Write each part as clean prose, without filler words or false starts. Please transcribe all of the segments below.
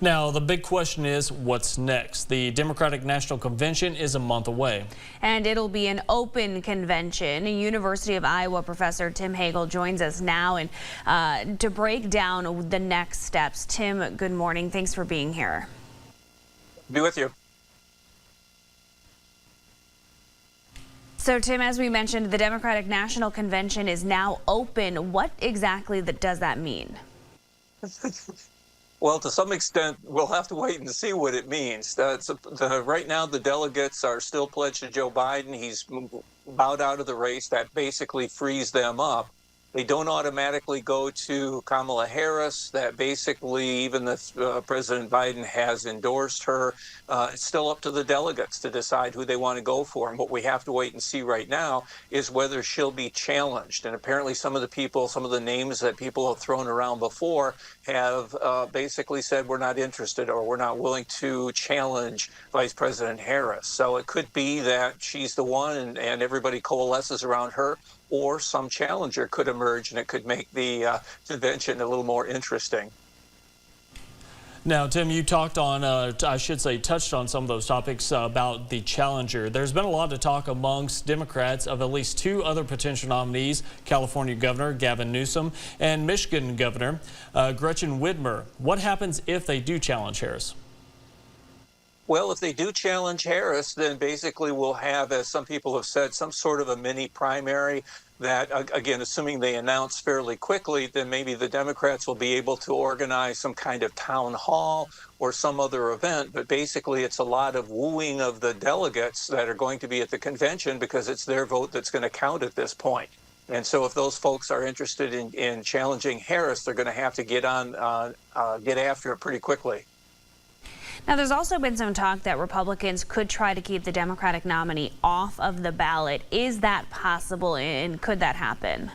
Now, the big question is, what's next? The Democratic National Convention is a month away. And it'll be an open convention. University of Iowa Professor Tim Hagle joins us now and to break down the next steps. Tim, good morning. Thanks for being here. Be with you. So, Tim, as we mentioned, the Democratic National Convention is now open. What exactly does that mean? Well, to some extent, we'll have to wait and see what it means. Right now, the delegates are still pledged to Joe Biden. He's bowed out of the race. That basically frees them up. They don't automatically go to Kamala Harris. That basically, even if President Biden has endorsed her, it's still up to the delegates to decide who they want to go for. And what we have to wait and see right now is whether she'll be challenged. And apparently some of the names that people have thrown around before have basically said we're not interested or we're not willing to challenge Vice President Harris. So it could be that she's the one and everybody coalesces around her, or some challenger could emerge, and it could make the convention a little more interesting. Now, Tim, you touched on some of those topics about the challenger. There's been a lot of talk amongst Democrats of at least two other potential nominees, California Governor Gavin Newsom and Michigan Governor Gretchen Whitmer. What happens if they do challenge Harris? Well, if they do challenge Harris, then basically we'll have, as some people have said, some sort of a mini primary that, again, assuming they announce fairly quickly, then maybe the Democrats will be able to organize some kind of town hall or some other event. But basically, it's a lot of wooing of the delegates that are going to be at the convention because it's their vote that's going to count at this point. And so if those folks are interested in challenging Harris, they're going to have to get after it pretty quickly. Now, there's also been some talk that Republicans could try to keep the Democratic nominee off of the ballot. Is that possible, and could that happen?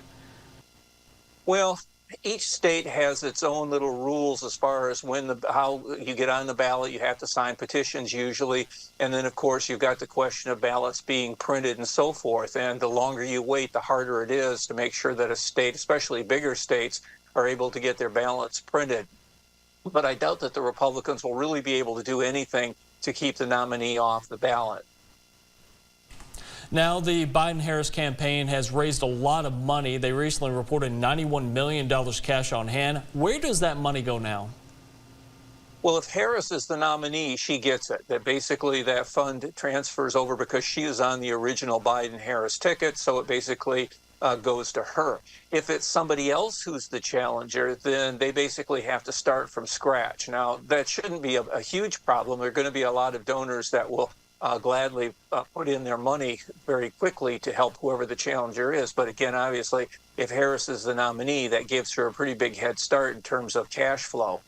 Well, each state has its own little rules as far as how you get on the ballot. You have to sign petitions usually. And then, of course, you've got the question of ballots being printed and so forth. And the longer you wait, the harder it is to make sure that a state, especially bigger states, are able to get their ballots printed. But I doubt that the Republicans will really be able to do anything to keep the nominee off the ballot. Now, the Biden-Harris campaign has raised a lot of money. They recently reported $91 million cash on hand. Where does that money go now? Well, if Harris is the nominee, she gets it. That basically that fund transfers over because she is on the original Biden-Harris ticket, so it basically goes to her. If it's somebody else who's the challenger, then they basically have to start from scratch. Now, that shouldn't be a huge problem. There are going to be a lot of donors that will gladly put in their money very quickly to help whoever the challenger is. But again, obviously, if Harris is the nominee, that gives her a pretty big head start in terms of cash flow.